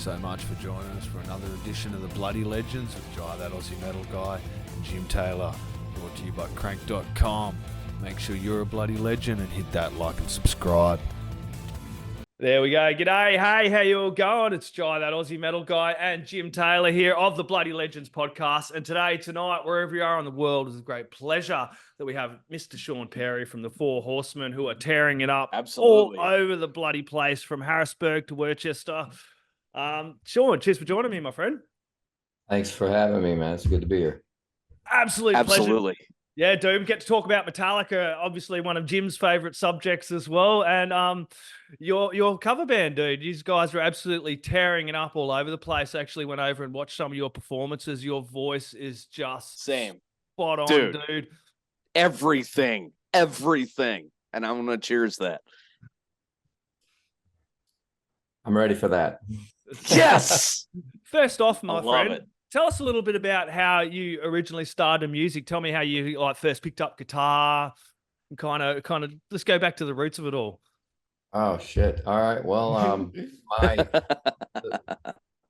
so much for joining us for another edition of the Bloody Legends with Jai, that Aussie metal guy, and Jim Taylor, brought to you by crank.com. Make sure you're a bloody legend and hit that like and subscribe. There we go. G'day. Hey, how you all going? It's Jai, that Aussie metal guy, and Jim Taylor here of the Bloody Legends podcast. And tonight, wherever you are in the world, it's a great pleasure that we have Mr. Sean Perry from the Four Horsemen, who are tearing it up all over the bloody place from Harrisburg to Worcester. Sean, cheers for joining me, my friend. Thanks for having me, man. It's good to be here. Absolutely. Pleasure. Yeah, dude, we get to talk about Metallica, obviously one of Jim's favorite subjects as well. And your cover band, dude, these guys are absolutely tearing it up all over the place. I actually went over and watched some of your performances. Your voice is just spot on, dude. Everything. And I'm going to cheers that. I'm ready for that. Yes. First off, my friend, tell us a little bit about how you originally started music. Tell me how you first picked up guitar, and kind of. Let's go back to the roots of it all. Oh shit! All right. Well,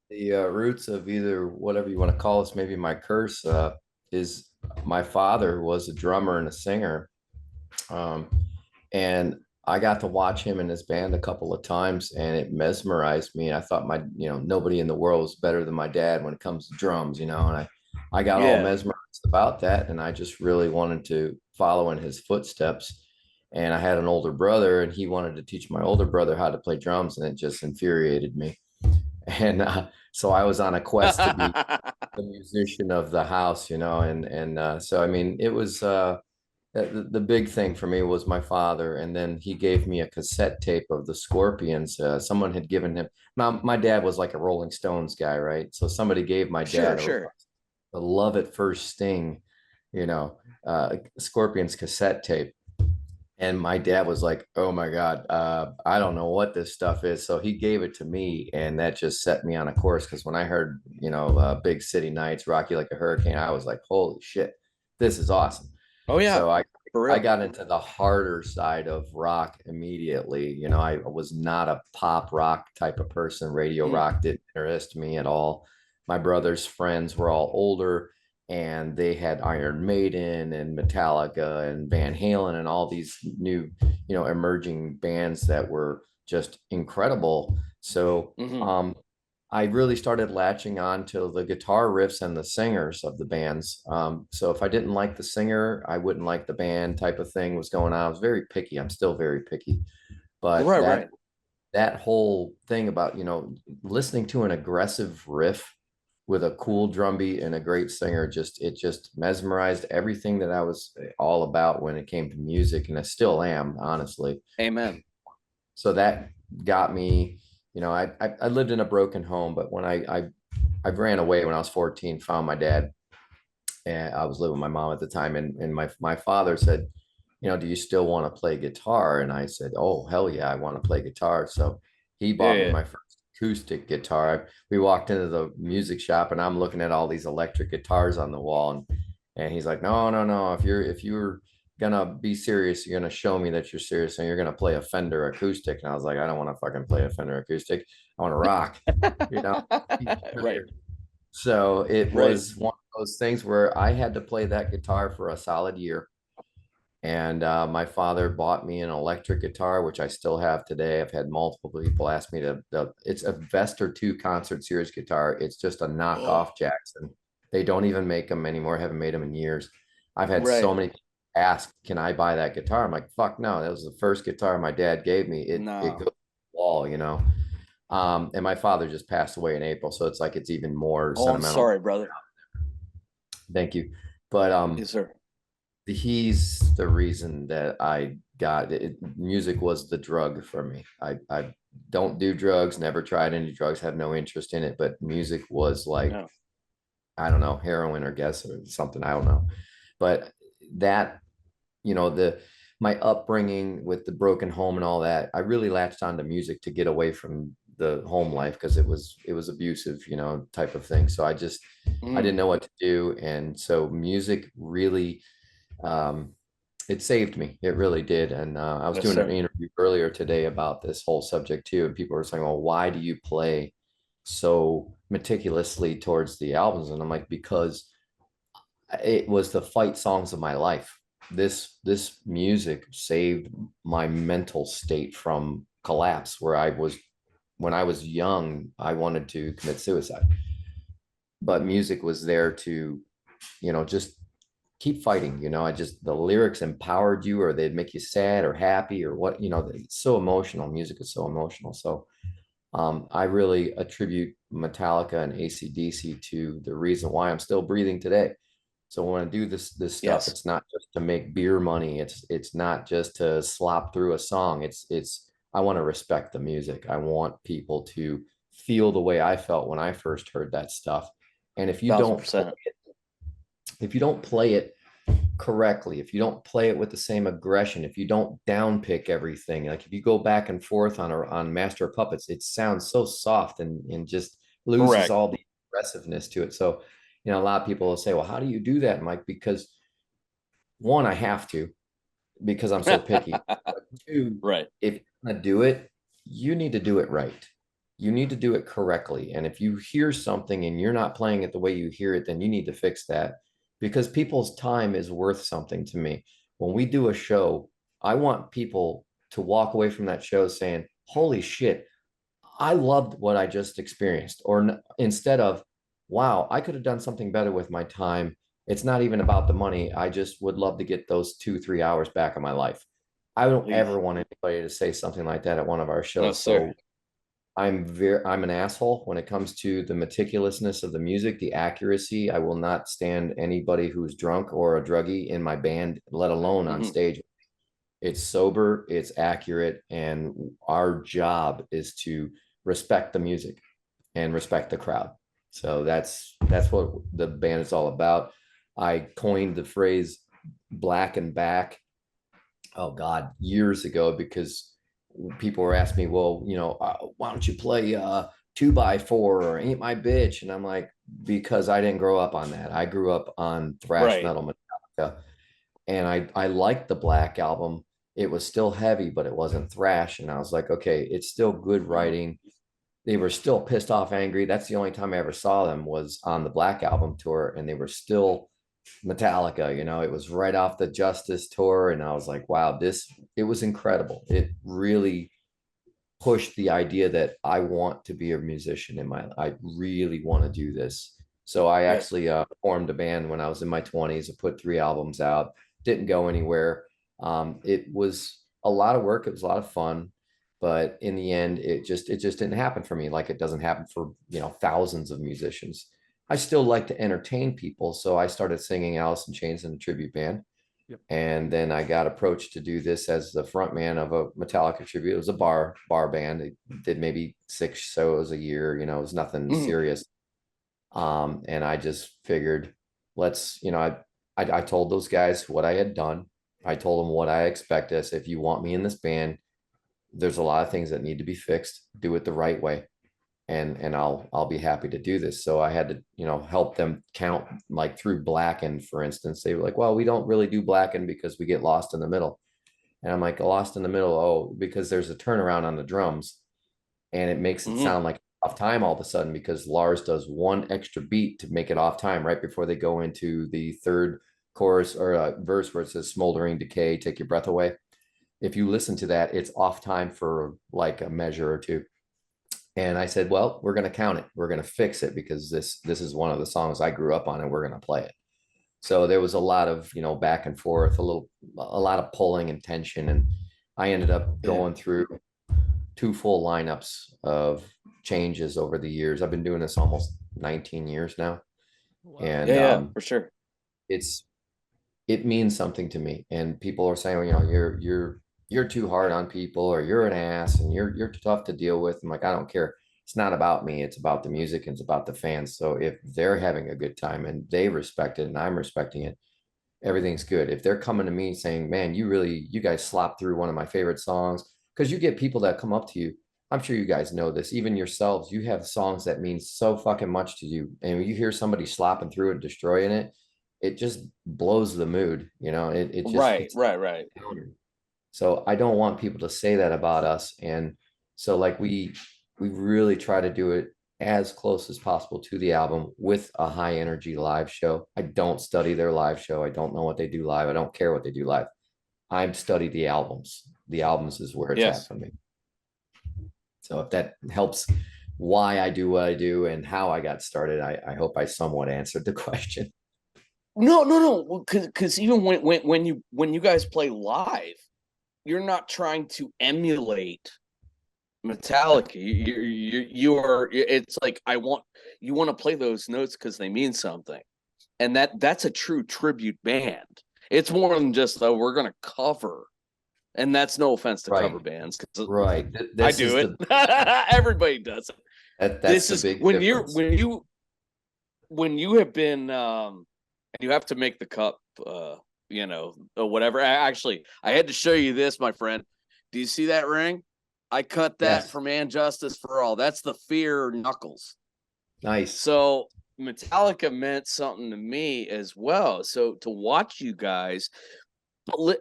the roots of either whatever you want to call us, maybe my curse, is my father was a drummer and a singer, and I got to watch him in his band a couple of times, and it mesmerized me. And I thought nobody in the world was better than my dad when it comes to drums, and I got all mesmerized about that. And I just really wanted to follow in his footsteps. And I had an older brother, and he wanted to teach my older brother how to play drums, and it just infuriated me. And so I was on a quest to be the musician of the house, so, I mean, it was, the big thing for me was my father, and then he gave me a cassette tape of the Scorpions. Someone had given him. Now, my dad was like a Rolling Stones guy, right? So somebody gave my dad a Love at First Sting, Scorpions cassette tape, and my dad was like, "Oh my God, I don't know what this stuff is." So he gave it to me, and that just set me on a course. Because when I heard, Big City Nights, Rocky Like a Hurricane, I was like, "Holy shit, this is awesome." Oh yeah. So I got into the harder side of rock immediately. I was not a pop rock type of person. Radio rock didn't interest me at all. My brother's friends were all older, and they had Iron Maiden and Metallica and Van Halen and all these new, emerging bands that were just incredible. So I really started latching on to the guitar riffs and the singers of the bands. So if I didn't like the singer, I wouldn't like the band type of thing was going on. I was very picky. I'm still very picky. But that whole thing about, listening to an aggressive riff with a cool drum beat and a great singer, it just mesmerized everything that I was all about when it came to music. And I still am, honestly. Amen. So that got me. I lived in a broken home, but when I ran away when I was 14, found my dad, and I was living with my mom at the time. And my father said, "Do you still want to play guitar?" And I said, "Oh, hell yeah, I want to play guitar." So he bought me my first acoustic guitar. We walked into the music shop, and I'm looking at all these electric guitars on the wall. And he's like, no, if you're gonna be serious, you're gonna show me that you're serious, and you're gonna play a Fender acoustic. And I was like, I don't want to fucking play a Fender acoustic. I want to rock, Right. So it was one of those things where I had to play that guitar for a solid year. And my father bought me an electric guitar, which I still have today. I've had multiple people ask me it's a Vester 2 concert series guitar. It's just a knockoff Jackson. They don't even make them anymore. Haven't made them in years. I've had so many ask, "Can I buy that guitar?" I'm like, fuck no. That was the first guitar my dad gave me. It goes to the wall, and my father just passed away in April, so it's like it's even more sentimental. I'm sorry, brother. Thank you. But yes, sir. He's the reason that I got it. Music was the drug for me. I don't do drugs, never tried any drugs, have no interest in it, but music was like, I don't know, heroin or something, I don't know. But that, my upbringing with the broken home and all that, I really latched onto music to get away from the home life, because it was abusive, type of thing. So I didn't know what to do. And so music really, it saved me. It really did. And I was doing an interview earlier today about this whole subject too, and people were saying, well, why do you play so meticulously towards the albums? And I'm like, because it was the fight songs of my life. This music saved my mental state from collapse, where I was, when I was young, I wanted to commit suicide, but music was there to, just keep fighting. I just, the lyrics empowered you, or they'd make you sad or happy or what, it's so emotional. Music is so emotional. So I really attribute Metallica and AC/DC to the reason why I'm still breathing today. So when I do this stuff, Yes. it's not just to make beer money. It's not just to slop through a song. It's I want to respect the music. I want people to feel the way I felt when I first heard that stuff. And if you don't play 1000%. it, if you don't play it correctly, if you don't play it with the same aggression, if you don't downpick everything, like if you go back and forth on Master of Puppets, it sounds so soft and just loses Correct. all the aggressiveness to it. So, a lot of people will say, well, how do you do that, Mike? Because one, I have to, because I'm so picky. But two, Right. if you're gonna do it, you need to do it right. You need to do it correctly. And if you hear something and you're not playing it the way you hear it, then you need to fix that, because people's time is worth something to me. When we do a show, I want people to walk away from that show saying, holy shit, I loved what I just experienced. Or instead of, wow, I could have done something better with my time. It's not even about the money. I just would love to get those 2-3 hours back of my life. I don't Please. ever want anybody to say something like that at one of our shows. No, sir. So I'm an asshole when it comes to the meticulousness of the music, the accuracy. I will not stand anybody who's drunk or a druggie in my band, let alone on stage. It's sober, it's accurate, and our job is to respect the music and respect the crowd. So that's what the band is all about. I coined the phrase black and back, oh God, years ago, because people were asking me, well, why don't you play 2x4 or Ain't My Bitch? And I'm like, because I didn't grow up on that. I grew up on thrash metal, Metallica, and I liked the Black album. It was still heavy, but it wasn't thrash. And I was like, okay, it's still good writing. They were still pissed off, angry. That's the only time I ever saw them, was on the Black album tour, and they were still Metallica. It was right off the Justice tour, and I was like, wow, it was incredible. It really pushed the idea that I want to be a musician in my life. I really want to do this. So I actually formed a band when I was in my 20s. I put 3 albums out, didn't go anywhere. It was a lot of work. It was a lot of fun, but in the end, it just didn't happen for me. Like it doesn't happen for, thousands of musicians. I still like to entertain people. So I started singing Alice in Chains in a tribute band. Yep. And then I got approached to do this as the front man of a Metallica tribute. It was a bar band. They did maybe 6 shows a year. It was nothing serious. And I just figured, I told those guys what I had done. I told them what I expect. As if you want me in this band, there's a lot of things that need to be fixed. Do it the right way, and I'll be happy to do this. So I had to, help them count, like through Blackened, for instance. They were like, well, we don't really do Blackened because we get lost in the middle. And I'm like, lost in the middle. Oh, because there's a turnaround on the drums, and it makes it sound like off time all of a sudden, because Lars does one extra beat to make it off time right before they go into the third chorus or verse, where it says smoldering decay, take your breath away. If you listen to that, it's off time for like a measure or two. And I said, well, we're going to count it. We're going to fix it, because this is one of the songs I grew up on, and we're going to play it. So there was a lot of, back and forth, a lot of pulling and tension. And I ended up going through 2 full lineups of changes over the years. I've been doing this almost 19 years now. Wow. And for sure. It means something to me. And people are saying, you're too hard on people, or you're an ass, and you're tough to deal with. I'm like, I don't care. It's not about me. It's about the music, and it's about the fans. So if they're having a good time and they respect it and I'm respecting it, everything's good. If they're coming to me saying, man, you guys slopped through one of my favorite songs, because you get people that come up to you. I'm sure you guys know this, even yourselves. You have songs that mean so fucking much to you. And when you hear somebody slopping through it, destroying it, it just blows the mood. It just Right. So I don't want people to say that about us. And so like we really try to do it as close as possible to the album with a high energy live show. I don't study their live show. I don't know what they do live. I don't care what they do live. I study the albums. The albums is where it's at for me. So if that helps why I do what I do and how I got started, I hope I somewhat answered the question. No. Because even when you guys play live, you're not trying to emulate Metallica. You are. It's like you want to play those notes because they mean something, and that's a true tribute band. It's more than just we're gonna cover, and that's no offense to cover bands. Right, I do it. Everybody does it. That's the big difference. when you have been you have to make the cup. Or whatever. Actually, I had to show you this, my friend. Do you see that ring? I cut that from And Justice for All. That's the Fear knuckles. Nice. So Metallica meant something to me as well. So to watch you guys, but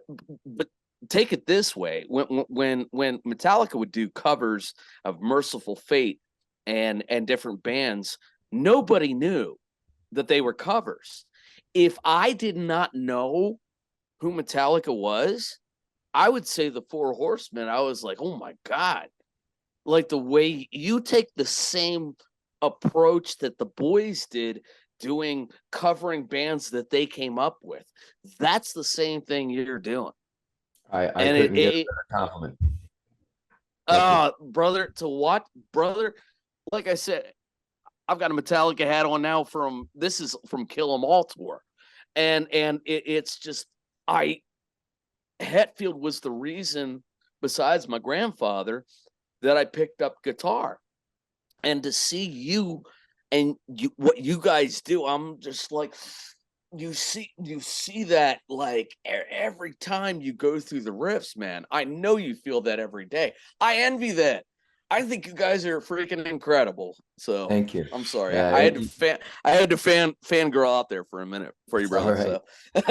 take it this way: when Metallica would do covers of Merciful Fate and different bands, nobody knew that they were covers. If I did not know who Metallica was, I would say the Four Horsemen. I was like, oh my God. Like the way you take the same approach that the boys did covering bands that they came up with. That's the same thing you're doing. I couldn't get a better compliment. Brother, like I said, I've got a Metallica hat on now from Kill 'Em All tour. And it's just, Hetfield was the reason, besides my grandfather, that I picked up guitar. And to see you and what you guys do, I'm just like, you see that like every time you go through the riffs, man. I know you feel that every day. I envy that. I think you guys are freaking incredible. So thank you. I'm sorry. Yeah, I had to fangirl out there for a minute for you, brother. Right. So.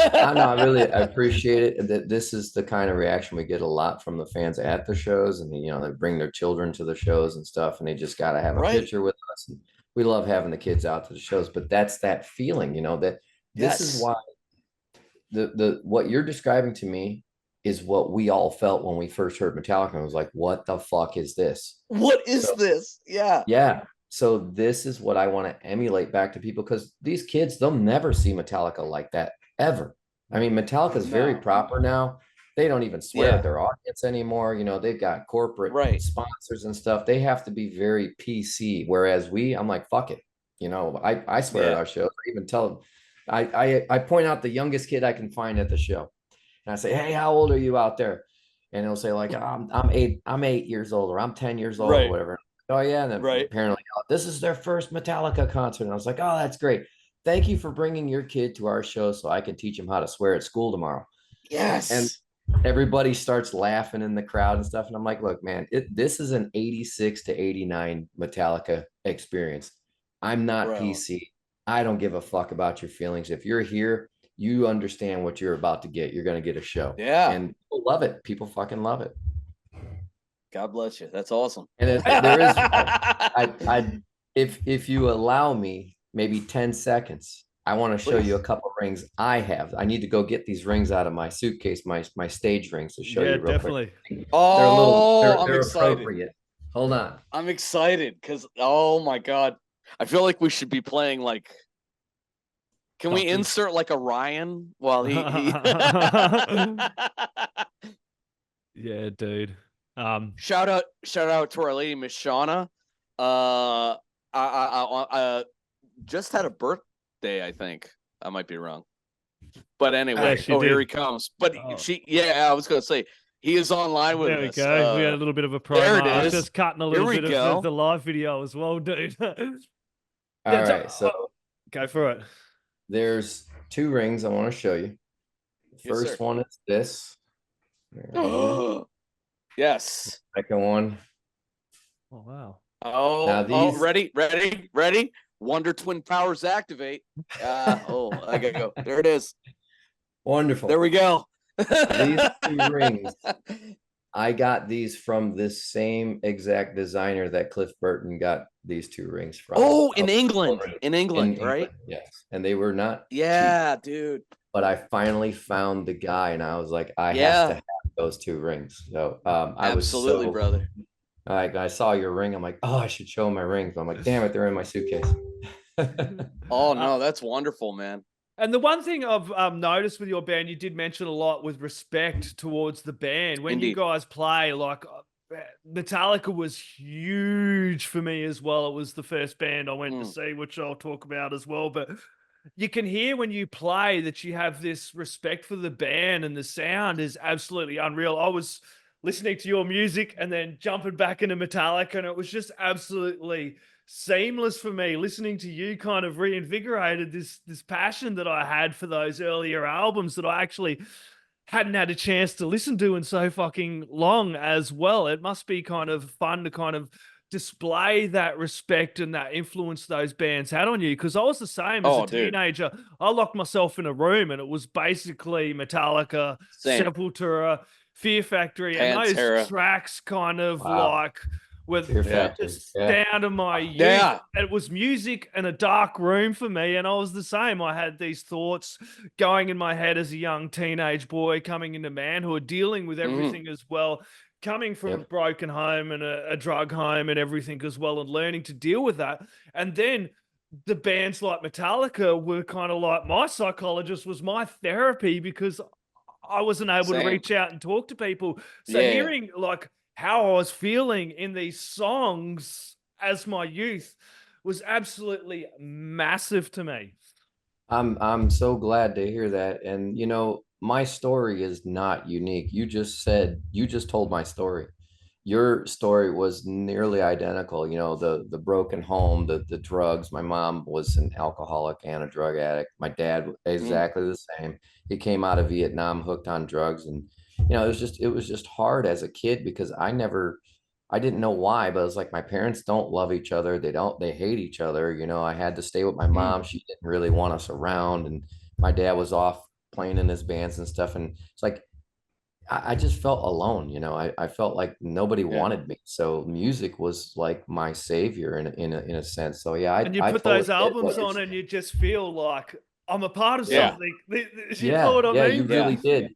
I appreciate it. That this is the kind of reaction we get a lot from the fans at the shows, and they bring their children to the shows and stuff, and they just got to have a picture with us. And we love having the kids out to the shows, but that's that feeling, that this is why the what you're describing to me is what we all felt when we first heard Metallica. I was like, what the fuck is this? What is this? Yeah. Yeah. So this is what I want to emulate back to people, because these kids, they'll never see Metallica like that ever. I mean, Metallica is very proper now. They don't even swear at their audience anymore. They've got corporate sponsors and stuff. They have to be very PC. Whereas I'm like, fuck it. I swear at our shows. I even tell them, I point out the youngest kid I can find at the show. And I say, hey, how old are you out there? And he'll say like, I'm 8 years old, or I'm 10 years old, or whatever. Oh yeah. And then apparently this is their first Metallica concert. And I was like, oh, that's great. Thank you for bringing your kid to our show so I can teach him how to swear at school tomorrow. Yes. And everybody starts laughing in the crowd and stuff. And I'm like, look, man, this is an 86 to 89 Metallica experience. I'm not PC. I don't give a fuck about your feelings. If you're here, you understand what you're about to get. You're going to get a show. Yeah. And people love it. People fucking love it. God bless you. That's awesome. And if you allow me maybe 10 seconds, I want to show you a couple rings I have. I need to go get these rings out of my suitcase, my stage rings, to show you real quick. Oh, they're appropriate. Hold on. I'm excited because, oh my God. I feel like we should be playing like, can we insert like a Ryan while he... Yeah, dude. Shout out to our lady, Miss Shauna. I just had a birthday, I think. I might be wrong. But anyway, here he comes. But I was going to say, he is online with us. There we go. We had a little bit of a promo. There it is. I was just cutting a little bit of the live video as well, dude. All right, so go for it. There's 2 rings I want to show you. The first one is this. Yes. Second one. Oh, wow. Oh, ready? Wonder Twin powers activate. I gotta go. There it is. Wonderful. There we go. These 2 rings I got these from this same exact designer that Cliff Burton got these 2 rings from. Oh, in England, In right? England, yes. And they were not cheap, Yeah, dude. but I finally found the guy, and I was like, I have to Yeah, have those 2 rings. So I was absolutely, so brother. I saw your ring. I'm like, oh, I should show him my rings. But I'm like, damn it, they're in my suitcase. Oh no, that's wonderful, man. And the one thing I've noticed with your band, you did mention a lot with respect towards the band. When you Indeed. guys play, like Metallica was huge for me as well. It was the first band I went to see, which I'll talk about as well. But you can hear when you play that you have this respect for the band, and the sound is absolutely unreal. I was listening to your music and then jumping back into Metallica, and it was just absolutely seamless for me. Listening to you kind of reinvigorated this passion that I had for those earlier albums that I actually hadn't had a chance to listen to in so fucking long as well. It must be kind of fun to kind of display that respect and that influence those bands had on you, because I was the same as a teenager. I locked myself in a room and it was basically Metallica, Sepultura, Fear Factory, and those tracks kind of like with just down to my youth. Yeah. It was music in a dark room for me, and I was the same. I had these thoughts going in my head as a young teenage boy coming into manhood, dealing with everything as well, coming from a broken home and a drug home and everything as well, and learning to deal with that. And then the bands like Metallica were kind of like my psychologist, was my therapy, because I wasn't able to reach out and talk to people. So hearing like how I was feeling in these songs as my youth was absolutely massive to me. I'm so glad to hear that. And you know, my story is not unique. You just told my story. Your story was nearly identical. You know, the broken home, the drugs. My mom was an alcoholic and a drug addict. My dad exactly the same. He came out of Vietnam hooked on drugs, and you know, it was just hard as a kid because I didn't know why, but it was like my parents don't love each other. They hate each other. You know, I had to stay with my mom. She didn't really want us around. And my dad was off playing in his bands and stuff. And it's like, I just felt alone. You know, I felt like nobody wanted me. So music was like my savior in a sense. So yeah, and you put those albums on and you just feel like I'm a part of something. You know what I mean? You really did.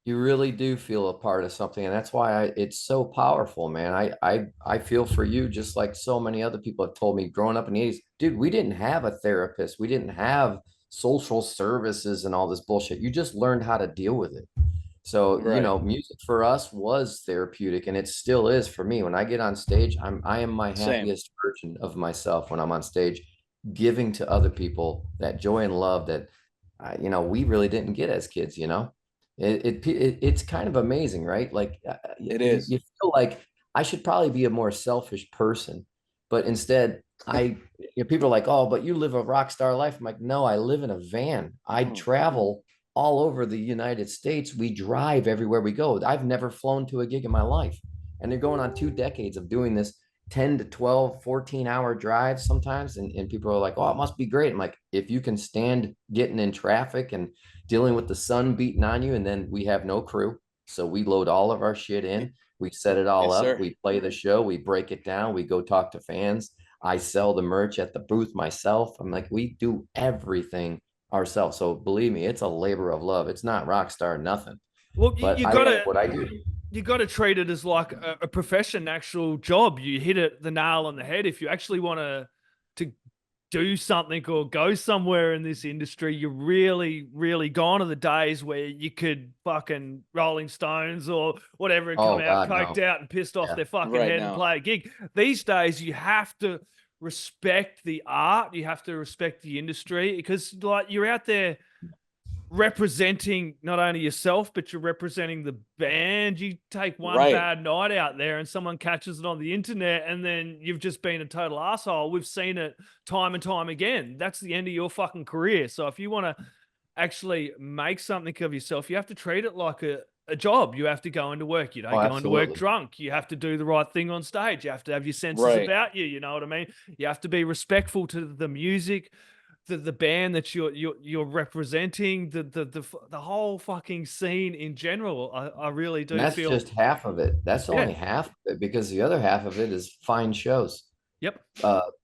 You really do feel a part of something, and that's why it's so powerful, man. I feel for you just like so many other people have told me growing up in the 80s. Dude, we didn't have a therapist. We didn't have social services and all this bullshit. You just learned how to deal with it. So, you know, music for us was therapeutic, and it still is for me. When I get on stage, I am my happiest version of myself when I'm on stage, giving to other people that joy and love that, you know, we really didn't get as kids, you know. It's kind of amazing, right? Like it is. You feel like I should probably be a more selfish person, but instead people are like, oh, but you live a rock star life. I'm like, no, I live in a van. I travel all over the United States. We drive everywhere we go. I've never flown to a gig in my life, and they're going on 2 decades of doing this 10 to 12, 14-hour drives sometimes. And people are like, oh, it must be great. I'm like, if you can stand getting in traffic and dealing with the sun beating on you, and then we have no crew. So we load all of our shit in, we set it all up, we play the show, we break it down, we go talk to fans. I sell the merch at the booth myself. I'm like, we do everything ourselves. So believe me, it's a labor of love. It's not rock star, nothing. Well, you gotta, what I do. You got to treat it as like a profession, actual job. You hit the nail on the head. If you actually want to do something or go somewhere in this industry, you're really, really gone are the days where you could fucking Rolling Stones or whatever and come out coked out and pissed off their fucking head and play a gig. These days, you have to respect the art. You have to respect the industry, because like you're out there representing not only yourself, but you're representing the band. You take one bad night out there and someone catches it on the internet, and then you've just been a total asshole. We've seen it time and time again. That's the end of your fucking career. So if you want to actually make something of yourself, you have to treat it like a job. You have to go into work. You don't go into work drunk. You have to do the right thing on stage. You have to have your senses about you. You know what I mean? You have to be respectful to the music, the band that you're representing, the whole fucking scene in general. I really do And that's feel. just half of it. That's Yeah. only half of it, because the other half of it is find shows, Yep.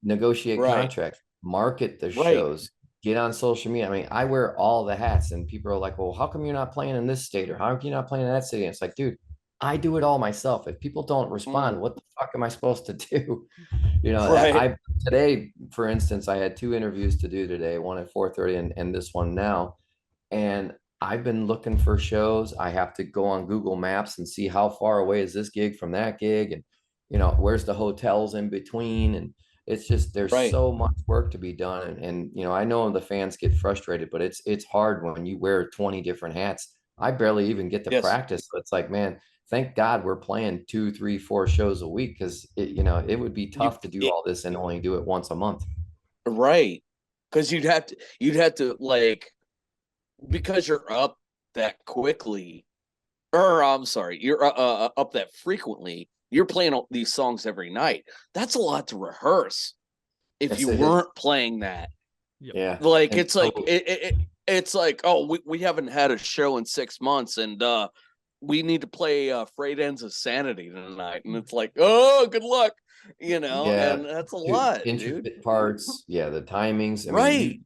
negotiate Right. contracts, market the Right. shows, get on social media. I mean, I wear all the hats, and people are like, well, how come you're not playing in this state, or how come you're not playing in that city? And it's like, dude, I do it all myself. If people don't respond, what the fuck am I supposed to do? You know, Right. I today, for instance, I had 2 interviews to do today, one at 4:30 and this one now. And I've been looking for shows. I have to go on Google Maps and see how far away is this gig from that gig, and where's the hotels in between. And it's just, there's Right. so much work to be done. And I know the fans get frustrated, but it's hard when you wear 20 different hats. I barely even get to Yes. practice. So it's like, man, thank God we're playing 2, 3, 4 shows a week, because it would be tough to do all this and only do it once a month. Right. Because you'd have to like, because you're up that quickly, or I'm sorry, you're up that frequently. You're playing all these songs every night. That's a lot to rehearse. If Yes, you it is. weren't playing that, Yeah. like And it's like so- it's like, oh, we haven't had a show in 6 months, and we need to play Frayed Ends of Sanity tonight, and it's like, oh, good luck, Yeah. and that's a Dude, lot, intricate dude. parts. Yeah, the timings. I mean, Right.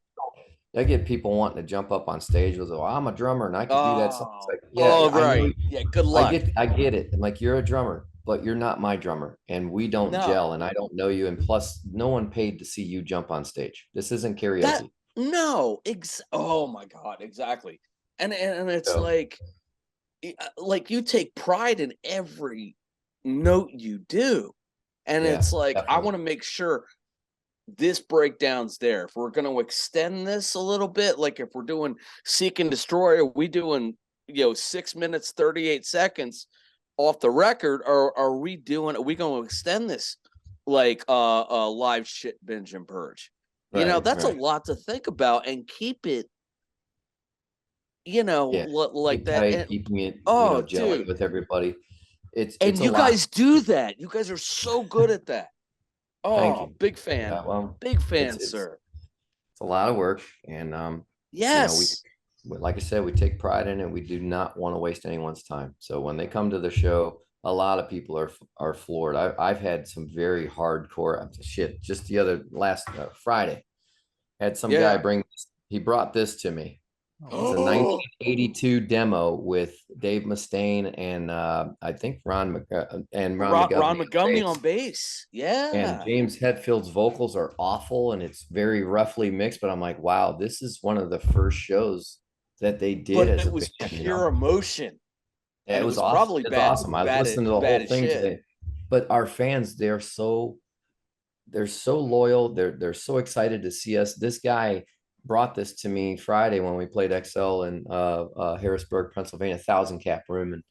I get people wanting to jump up on stage with, "Oh, I'm a drummer and I can do that song." It's like, yeah, oh, I know right. Yeah, good luck. I get it. I'm like, you're a drummer, but you're not my drummer, and we don't No. gel, and I don't know you, and plus, no one paid to see you jump on stage. This isn't karaoke. No, oh my God, exactly. And it's So- like you take pride in every note you do. And Yeah, it's like, I definitely. want to make sure this breakdown's there. If we're going to extend this a little bit, like if we're doing Seek and Destroy, are we doing, 6 minutes, 38 seconds off the record? Or are we going to extend this like live shit, binge and purge? That's right. a lot to think about, and keep it, Yeah. like Keep that. tight, And, keeping it, oh, gelling dude. with everybody. It's And a you lot. guys do that. You guys are so good at that. Thank Oh, you. big fan. Yeah, well, Big fan, it's sir. a lot of work, and Yes. like I said, we take pride in it. We do not want to waste anyone's time. So when they come to the show, a lot of people are floored. I've had some very hardcore shit. Just last Friday, had some guy he brought this to me. It's a 1982 demo with Dave Mustaine and I think Ron McGovney on bass. Yeah. And James Hetfield's vocals are awful, and it's very roughly mixed. But I'm like, wow, this is one of the first shows that they did But as it a was band, pure emotion. Yeah, And it was awesome. probably It's bad. awesome. I bad listened to the bad whole as thing shit. today. But our fans, they're so loyal. They're so excited to see us. This guy brought this to me Friday when we played XL in Harrisburg, Pennsylvania, 1,000-cap room, and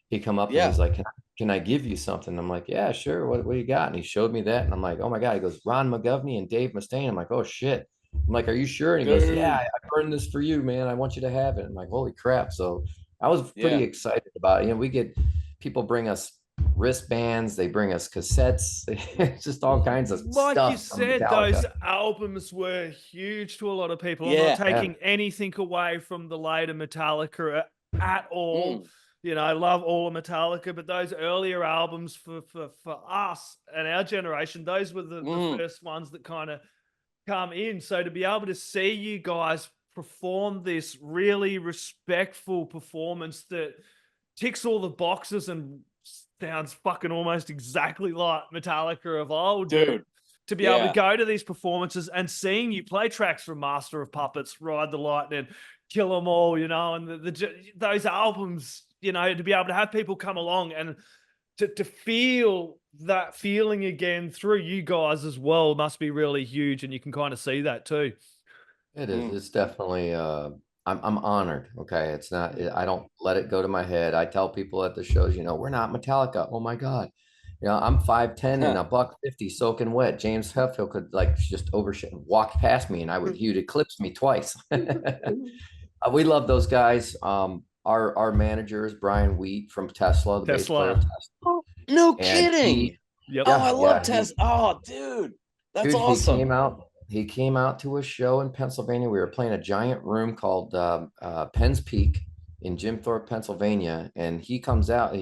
he come up and he's like, can I give you something? I'm like, yeah, sure. What do you got? And he showed me that, and I'm like, oh my God. He goes, Ron McGovney and Dave Mustaine. I'm like, oh shit. I'm like, are you sure? And he goes, yeah, I burned this for you, man. I want you to have it. I'm like, holy crap. So I was pretty excited about it. We get people bring us wristbands, they bring us cassettes, it's just all kinds of like stuff. You said, those albums were huge to a lot of people. I'm not taking anything away from the later Metallica at all. I love all of Metallica, but those earlier albums for us and our generation, those were the first ones that kind of come in. So to be able to see you guys perform this really respectful performance that ticks all the boxes and sounds fucking almost exactly like Metallica of old, dude. To be able to go to these performances and seeing you play tracks from Master of Puppets, Ride the Lightning, Kill 'Em All, and those albums, to be able to have people come along and to feel that feeling again through you guys as well must be really huge, and you can kind of see that too. It is. It's definitely. I'm honored. Okay, it's not. I don't let it go to my head. I tell people at the shows, we're not Metallica. Oh my God, I'm 5'10" and $150 soaking wet. James Hetfield could just walk past me, and he'd eclipse me twice. We love those guys. Our manager is Brian Wheat from Tesla, the bass player of Tesla. No kidding. Yep. I love Tesla. Oh, dude, that's awesome. he came out to a show in Pennsylvania. We were playing a giant room called Penn's Peak in Jim Thorpe, Pennsylvania. And he comes out,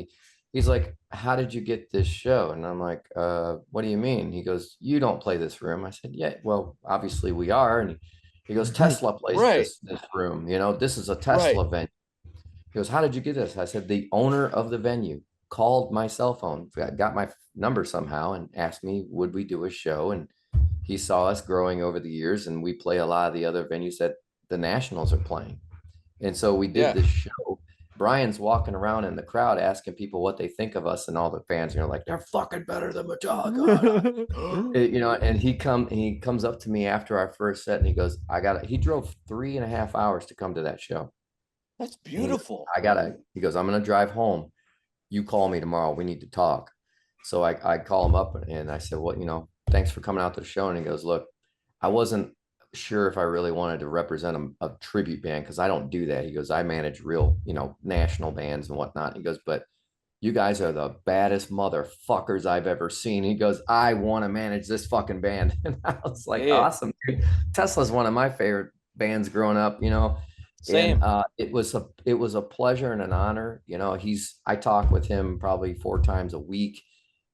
he's like, how did you get this show? And I'm like, what do you mean? He goes, you don't play this room. I said, yeah, well, obviously we are. And he goes, Tesla plays this room. You know, this is a Tesla venue. He goes, how did you get this? I said, the owner of the venue called my cell phone, got my number somehow, and asked me, would we do a show? And he saw us growing over the years, and we play a lot of the other venues that the Nationals are playing. And so we did this show. Brian's walking around in the crowd asking people what they think of us, and all the fans, you know, like, they're fucking better than Metallica. You know, and he comes up to me after our first set, and he goes, he drove 3.5 hours to come to that show. That's beautiful. He goes, I'm going to drive home. You call me tomorrow. We need to talk. So I call him up and I said, well, you know, thanks for coming out to the show. And he goes, look, I wasn't sure if I really wanted to represent a tribute band, because I don't do that. He goes, I manage real, you know, national bands and whatnot. He goes, but you guys are the baddest motherfuckers I've ever seen. He goes, I want to manage this fucking band. And I was like, awesome, dude. Tesla's one of my favorite bands growing up, you know. Same. And it was a pleasure and an honor. You know, I talk with him probably 4 times a week.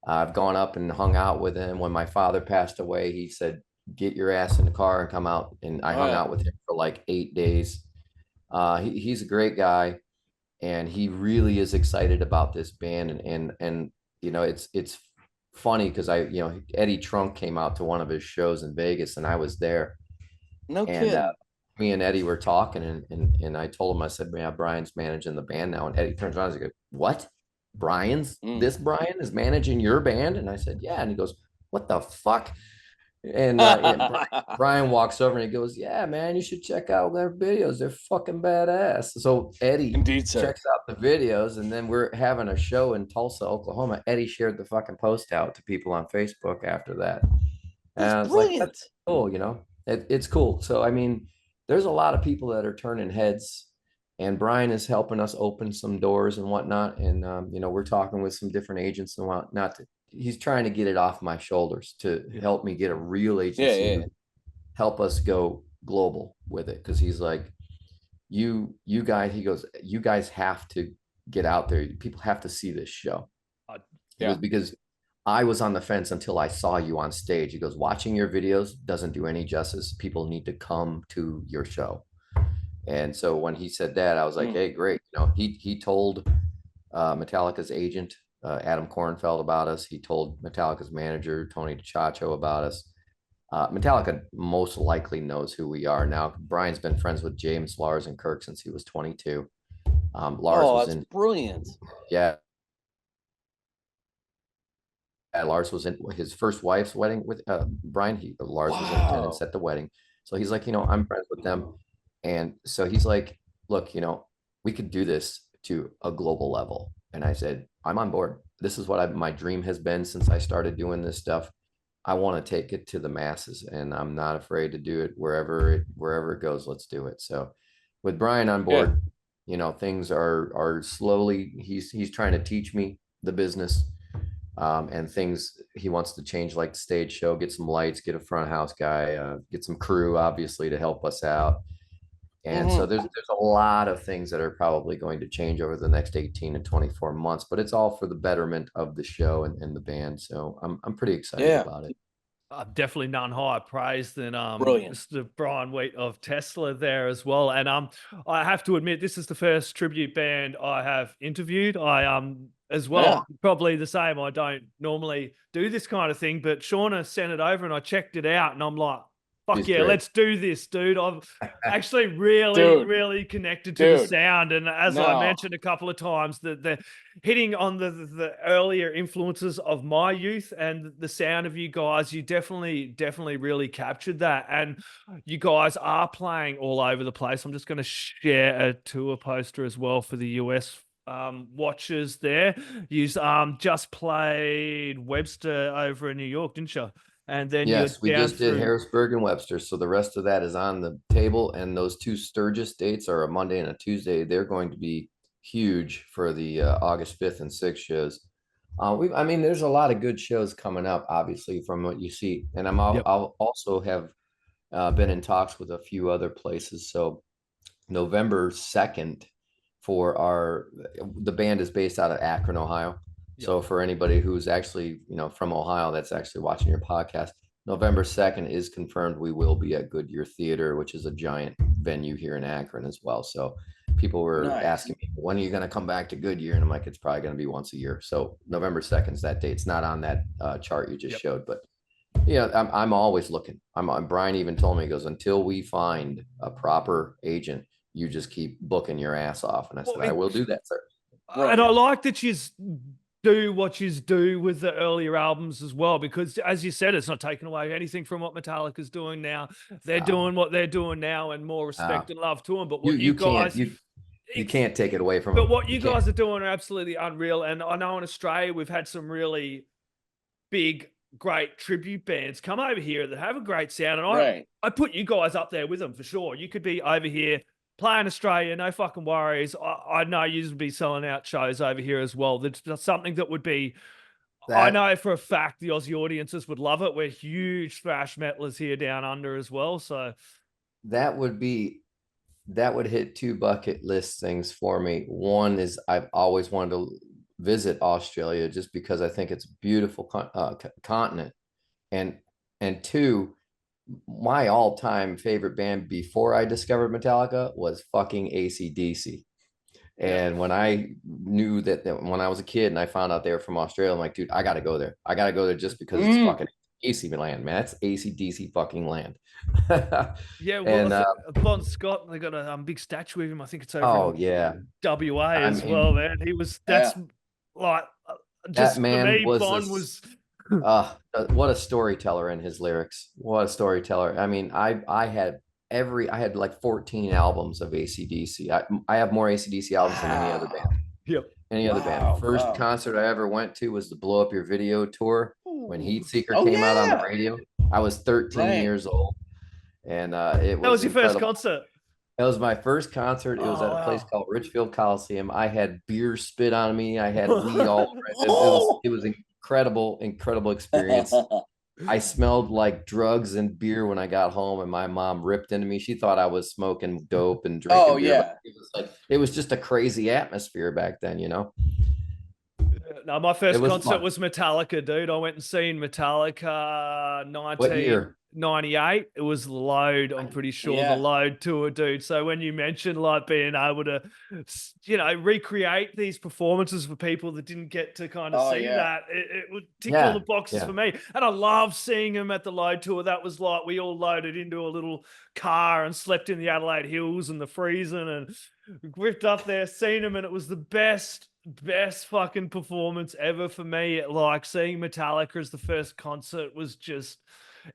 I've gone up and hung out with him. When my father passed away, he said, get your ass in the car and come out. And I hung out with him for like 8 days. He's a great guy, and he really is excited about this band. And you know, it's funny because Eddie Trunk came out to one of his shows in Vegas, and I was there. No kidding. Me and Eddie were talking, and I told him, I said, yeah, Brian's managing the band now. And Eddie turns around and goes, what? This Brian is managing your band? And I said, yeah. And he goes, what the fuck? And Brian walks over and he goes, yeah, man, you should check out their videos. They're fucking badass. So Eddie checks out the videos, and then we're having a show in Tulsa, Oklahoma. Eddie shared the fucking post out to people on Facebook after that. And I was like, that's cool, you know, it's cool. So, I mean, there's a lot of people that are turning heads, and Brian is helping us open some doors and whatnot. And, you know, we're talking with some different agents and whatnot. He's trying to get it off my shoulders to help me get a real agency and help us go global with it. Cause he's like, you guys, he goes, you guys have to get out there. People have to see this show. He goes, because I was on the fence until I saw you on stage. He goes, watching your videos doesn't do any justice. People need to come to your show. And so when he said that, I was like, hey, great. You know, he told Metallica's agent, Adam Kornfeld, about us. He told Metallica's manager, Tony DiCiaccio, about us. Metallica most likely knows who we are. Now, Brian's been friends with James, Lars, and Kirk since he was 22. Lars was brilliant. Yeah. Lars was in his first wife's wedding with Brian. Lars was in attendance at the wedding. So he's like, you know, I'm friends with them. And so he's like, look, you know, we could do this to a global level. And I said, I'm on board. This is what my dream has been since I started doing this stuff. I want to take it to the masses, and I'm not afraid to do it wherever it goes. Let's do it. So with Brian on board, you know, things are slowly, he's trying to teach me the business. And things he wants to change, like the stage show, get some lights, get a front house guy, get some crew, obviously, to help us out. And so there's a lot of things that are probably going to change over the next 18 to 24 months, but it's all for the betterment of the show and the band. So I'm pretty excited about it. Definitely none higher praise than Mr. Brian Wheat of Tesla there as well. And I have to admit, this is the first tribute band I have interviewed. I as well, probably the same. I don't normally do this kind of thing, but Shauna sent it over and I checked it out, and I'm like, fuck yeah, let's do this, dude. I've actually really connected to the sound. And as I mentioned a couple of times, the hitting on the earlier influences of my youth and the sound of you guys, you definitely really captured that. And you guys are playing all over the place. I'm just going to share a tour poster as well for the US watchers there. You just played Webster over in New York, didn't you? And then we just did Harrisburg and Webster. So the rest of that is on the table. And those 2 Sturgis dates are a Monday and a Tuesday. They're going to be huge for the August 5th and 6th shows. I mean, there's a lot of good shows coming up, obviously, from what you see. And I'll also have Been in talks with a few other places. So November 2nd the band is based out of Akron, Ohio. Yep. So for anybody who's actually, from Ohio, that's actually watching your podcast, November 2nd is confirmed. We will be at Goodyear Theater, which is a giant venue here in Akron as well. So people were asking me, when are you going to come back to Goodyear? And I'm like, it's probably going to be once a year. So November 2nd is that date. It's not on that chart you just showed, but I'm always looking. Brian even told me, he goes, until we find a proper agent, you just keep booking your ass off. And I said, I will do that, sir. And I like that you do what you do with the earlier albums as well, because as you said, it's not taking away anything from what Metallica's doing now. They're doing what they're doing now, and more respect and love to them. But what you guys, you can't take it away from them. But what you guys are doing are absolutely unreal. And I know in Australia, we've had some really big, great tribute bands come over here that have a great sound. And I put you guys up there with them for sure. You could be over here playing Australia, no fucking worries. I know you would be selling out shows over here as well. That's something that would be, I know for a fact the Aussie audiences would love it. We're huge thrash metalers here down under as well. So that would hit 2 bucket list things for me. One is I've always wanted to visit Australia just because I think it's a beautiful continent. And 2, my all-time favorite band before I discovered Metallica was fucking AC/DC. And when I knew that when I was a kid and I found out they were from Australia, I'm like, dude, I got to go there. I got to go there just because it's fucking AC land, man. That's AC/DC fucking land. Yeah, well, and Bon Scott, they got a big statue of him. I think it's over WA as well, man. He was, like, just that man for me, Bon was what a storyteller in his lyrics. What a storyteller. I mean, I had like 14 albums of AC/DC. I have more AC/DC albums than any other band. Any other band. First concert I ever went to was the Blow Up Your Video tour when Heatseeker came out on the radio. I was 13 years old, and that was your first concert. That was my first concert. It was at a place called Richfield Coliseum. I had beer spit on me. I had weed all over. It was incredible experience. I smelled like drugs and beer when I got home, and my mom ripped into me. She thought I was smoking dope and drinking beer. It was just a crazy atmosphere back then, No, my first concert was Metallica, dude. I went and seen Metallica 1998. It was Load. I'm pretty sure the Load tour, dude. So when you mentioned like being able to, recreate these performances for people that didn't get to kind of see that, it would tick all the boxes for me. And I love seeing them at the Load tour. That was like we all loaded into a little car and slept in the Adelaide Hills and the freezing and whipped up there, seen them, and it was the best fucking performance ever for me. Like seeing Metallica as the first concert was just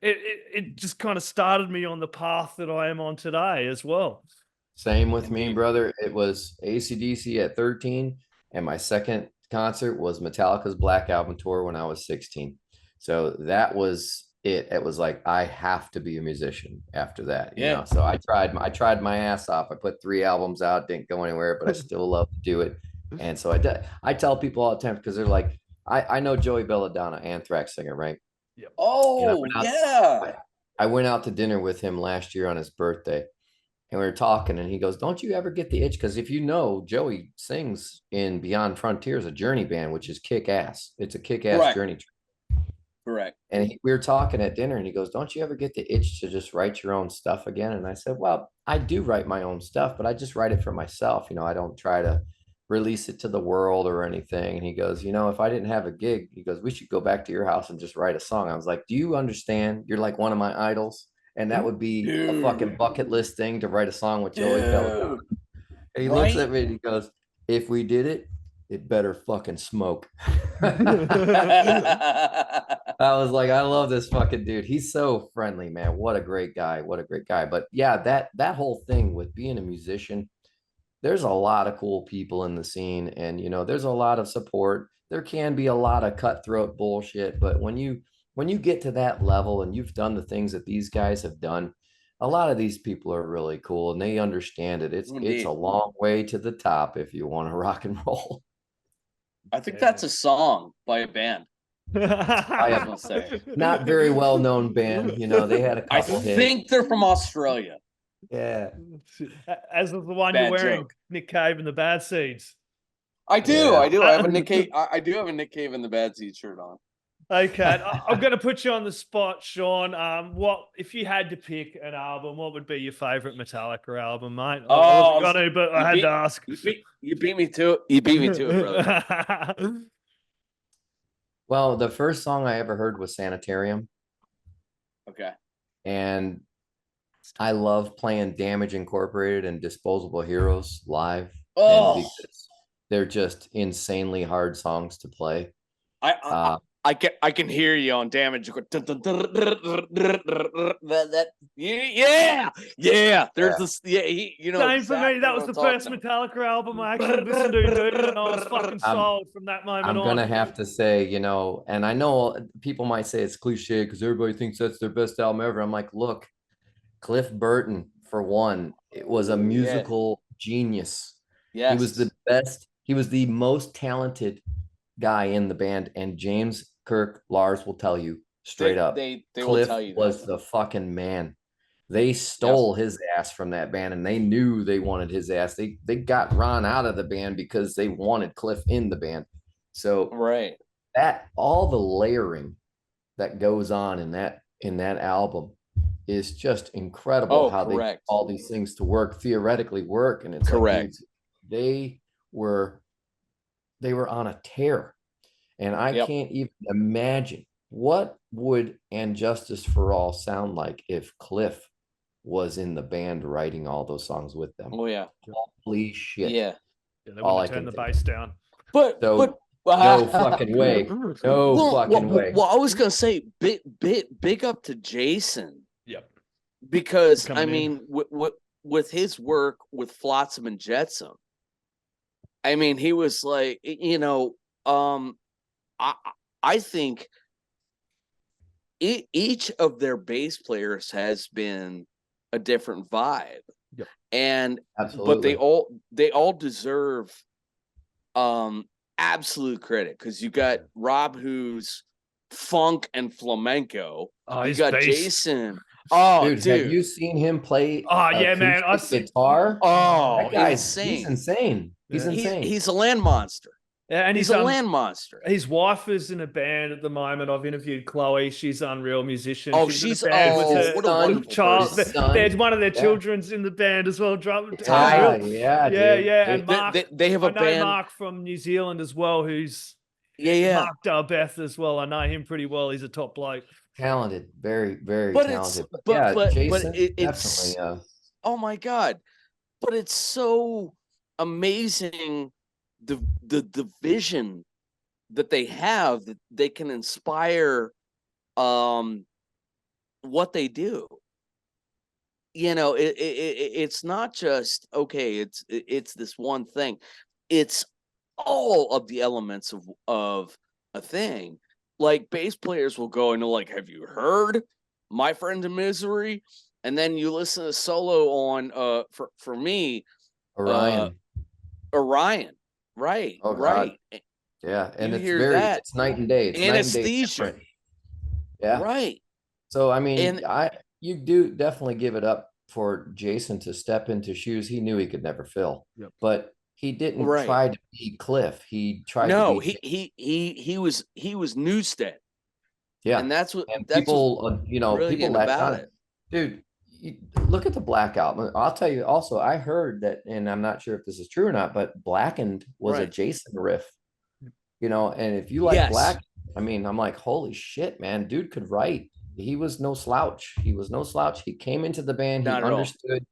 it just kind of started me on the path that I am on today as well. Same with me, brother. It was AC/DC at 13, and my second concert was Metallica's Black Album tour when I was 16. So that was it. It was like I have to be a musician after that. You know? So I tried my ass off. I put 3 albums out, didn't go anywhere, but I still love to do it. And so I tell people all the time, because they're like, I know Joey Belladonna, Anthrax singer, right? Yep. I went out to dinner with him last year on his birthday, and we were talking, and he goes, don't you ever get the itch? Because if you know, Joey sings in Beyond Frontiers, a Journey band, which is kick-ass. It's a kick-ass Journey. Correct. And we were talking at dinner, and he goes, don't you ever get the itch to just write your own stuff again? And I said, well, I do write my own stuff, but I just write it for myself. I don't try to release it to the world or anything. And he goes, if I didn't have a gig, he goes, we should go back to your house and just write a song. I was like, do you understand? You're like one of my idols. And that would be a fucking bucket list thing to write a song with Joey Belladonna. And he looks at me and he goes, if we did it, it better fucking smoke. I was like, I love this fucking dude. He's so friendly, man. What a great guy. But yeah, that whole thing with being a musician, there's a lot of cool people in the scene, and there's a lot of support. There can be a lot of cutthroat bullshit, but when you get to that level and you've done the things that these guys have done, a lot of these people are really cool and they understand it. It's a long way to the top if you want to rock and roll. I think that's a song by a band. I was gonna say. Not very well known band. You know, they had a I couple hits. think they're from Australia. Yeah. As of the one Bad you're wearing, joke. Nick Cave and the Bad Seeds. I do. Yeah. I do. I have a Nick Cave. I do have a Nick Cave and the Bad Seed shirt on. Okay, I'm going to put you on the spot, Sean. What if you had to pick an album? What would be your favorite Metallica album, mate? I wasn't gonna, but I had to ask. You beat me to it. You beat me to it, brother. Well, the first song I ever heard was Sanitarium. Okay. And I love playing Damage Incorporated and Disposable Heroes live. Oh, because they're just insanely hard songs to play. I can hear you on Damage. Yeah. There's this. Yeah, you know. Same for me. That was the first Metallica album I actually listened to, dude, and I was fucking sold from that moment on. I'm gonna have to say, you know, and I know people might say it's cliche because everybody thinks that's their best album ever. I'm like, look, Cliff Burton, for one, it was a musical genius. Yes. He was the best. He was the most talented guy in the band, and James Kirk Lars will tell you straight up, they Cliff will tell you was the fucking man. They stole his ass from that band, and they knew they wanted his ass. They got Ron out of the band because they wanted Cliff in the band. So that all the layering that goes on in that album is just incredible. How they get all these things to work, theoretically work, and it's correct. Like, they were on a tear. And I can't even imagine what would And Justice for All sound like if Cliff was in the band writing all those songs with them. Oh yeah. Holy shit. Yeah. They want to turn the bass down. But no fucking way. No fucking way. Well, I was gonna say big up to Jason. Yep. Because I mean, with his work with Flotsam and Jetsam, I mean, he was like, you know, I think each of their bass players has been a different vibe. Yep. And absolutely. But they all deserve absolute credit, because you got Rob, who's funk and flamenco. You got bass. Jason. Oh, dude, have you seen him play? Oh yeah, man, guitar. Oh, that guy's insane. He's insane. He's insane. He's a land monster. Yeah, and he's a land monster. His wife is in a band at the moment. I've interviewed Chloe. She's an unreal musician. Oh, she's in a band with what a wonderful child. There's one of their children's in the band as well. Yeah. And Mark, they have a band. Mark from New Zealand as well, who's Mark Darbeth as well. I know him pretty well. He's a top bloke. Talented, very, very talented. Jason, it's definitely. Oh my God! But it's so amazing. The vision that they have, that they can inspire what they do. You know, it's not just it's this one thing. It's all of the elements of a thing. Like, bass players will go into, like, have you heard My Friend in Misery? And then you listen to solo on for me, Orion. Right. Oh, right. God. Yeah. And it's night and day. It's anesthesia. Yeah. Right. So, I mean, you do definitely give it up for Jason to step into shoes he knew he could never fill. Yep. But he didn't try to be Cliff. He tried to be he was Newstead. Yeah. And that's what people people about it. Dude, look at the Black album. I'll tell you also, I heard that, and I'm not sure if this is true or not, but Blackened was a Jason riff. You know, and if you like Black, I mean, I'm like, holy shit, man, dude could write. He was no slouch. He came into the band. He understood,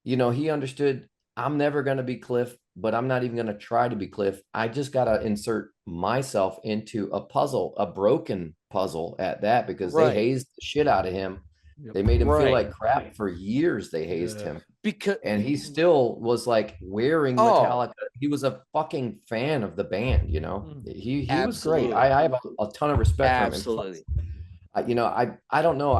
he understood, I'm never going to be Cliff, but I'm not even going to try to be Cliff. I just got to insert myself into a puzzle, a broken puzzle at that, because they hazed the shit out of him. Yep. They made him feel like crap for years. They hazed him and he still was like wearing Metallica. He was a fucking fan of the band. He was great. I have a ton of respect for him. Absolutely. I don't know.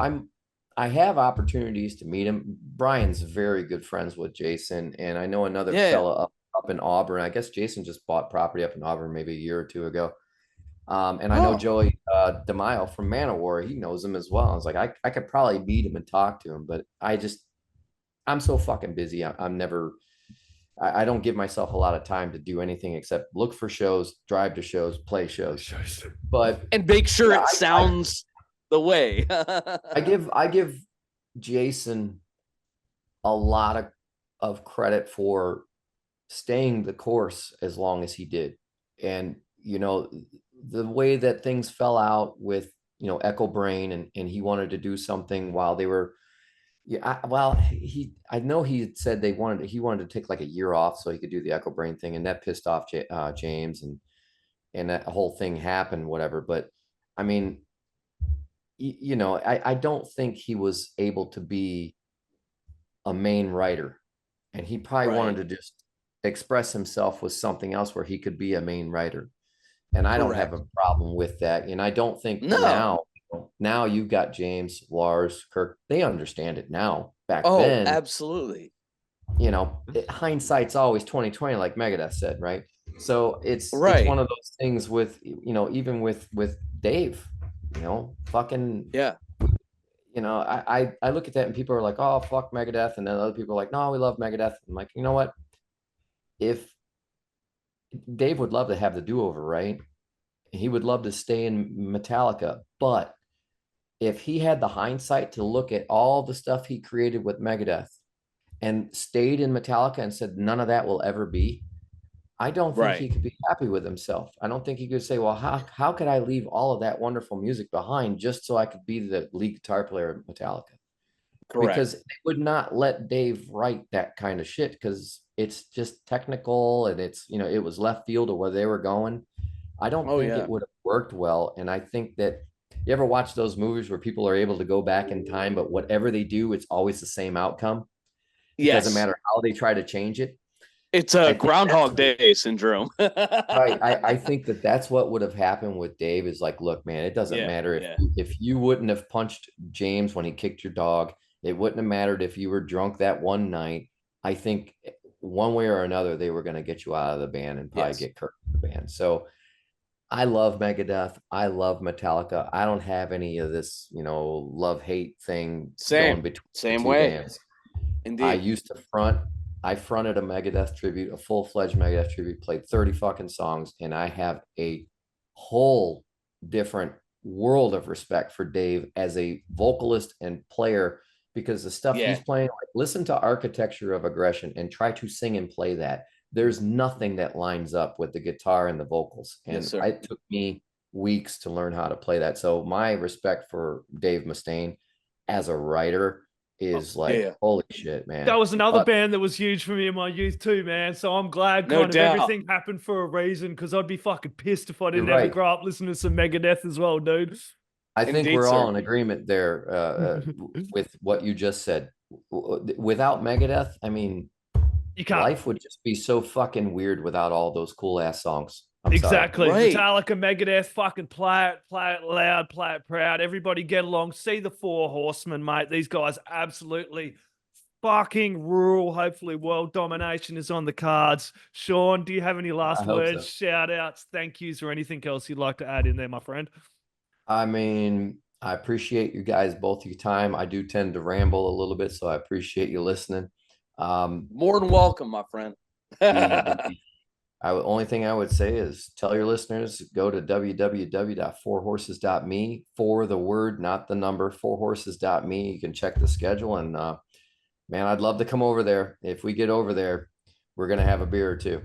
I have opportunities to meet him. Brian's very good friends with Jason, and I know another fella up in Auburn. I guess Jason just bought property up in Auburn maybe a year or two ago. And I know Joey DeMaio from Manowar, he knows him as well. I was like, I could probably meet him and talk to him, but I'm so fucking busy. I don't give myself a lot of time to do anything except look for shows, drive to shows, play shows. But and make sure it sounds the way. I give Jason a lot of credit for staying the course as long as he did. And, you know, the way that things fell out with, you know, Echo Brain and he wanted to do something while they were, I know he had said he wanted to take like a year off so he could do the Echo Brain thing, and that pissed off James, and that whole thing happened, whatever. But I mean, you know, I don't think he was able to be a main writer, and he probably wanted to just express himself with something else where he could be a main writer. And I don't have a problem with that. And I don't think now you've got James, Lars, Kirk, they understand it now. Back then, absolutely. You know, hindsight's always 2020, like Megadeth said, right? So it's one of those things with, you know, even with Dave, you know, fucking you know, I look at that and people are like, oh, fuck Megadeth, and then other people are like, no, we love Megadeth. I'm like, you know what? If Dave would love to have the do-over, right? He would love to stay in Metallica, but if he had the hindsight to look at all the stuff he created with Megadeth and stayed in Metallica and said none of that will ever be, I don't think he could be happy with himself. I don't think he could say, well, how could I leave all of that wonderful music behind just so I could be the lead guitar player of Metallica? Correct. Because they would not let Dave write that kind of shit because it's just technical and it's, you know, it was left field of where they were going. I don't think it would have worked well. And I think that you ever watch those movies where people are able to go back in time, but whatever they do, it's always the same outcome. It doesn't matter how they try to change it. It's a Groundhog Day syndrome. Right. I think that's what would have happened with Dave is like, look, man, it doesn't matter if you wouldn't have punched James when he kicked your dog. It wouldn't have mattered if you were drunk that one night. I think one way or another, they were going to get you out of the band and probably get Kirk in the band. So I love Megadeth. I love Metallica. I don't have any of this, you know, love-hate thing going between same two way. bands. Indeed. I fronted a Megadeth tribute, a full-fledged Megadeth tribute, played 30 fucking songs, and I have a whole different world of respect for Dave as a vocalist and player, because the stuff he's playing, like, listen to Architecture of Aggression and try to sing and play that. There's nothing that lines up with the guitar and the vocals. And it took me weeks to learn how to play that. So my respect for Dave Mustaine as a writer is holy shit, man. That was another band that was huge for me in my youth too, man. So I'm glad everything happened for a reason, because I'd be fucking pissed if I didn't ever grow up listening to some Megadeth as well, dude. I think we're all in agreement there with what you just said. Without Megadeth, I mean, life would just be so fucking weird without all those cool ass songs. Exactly. Metallica, Megadeth, fucking play it loud, play it proud. Everybody get along. See the Four Horsemen, mate. These guys absolutely fucking rule. Hopefully world domination is on the cards. Sean, do you have any last words, shout outs, thank yous, or anything else you'd like to add in there, my friend? I mean, I appreciate you guys, both your time. I do tend to ramble a little bit, so I appreciate you listening. More than welcome, my friend. Only thing I would say is tell your listeners, go to www.fourhorses.me for the word, not the number, fourhorses.me. You can check the schedule, and man, I'd love to come over there. If we get over there, we're going to have a beer or two.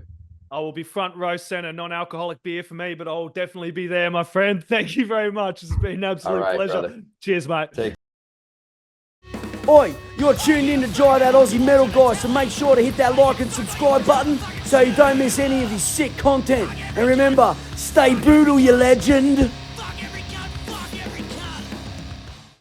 I will be front row center, non-alcoholic beer for me, but I'll definitely be there, my friend. Thank you very much. It's been an absolute pleasure. Brother. Cheers, mate. Oi, you're tuned in to Jai That Aussie Metal Guy, so make sure to hit that like and subscribe button so you don't miss any of his sick content. And remember, stay brutal, you legend.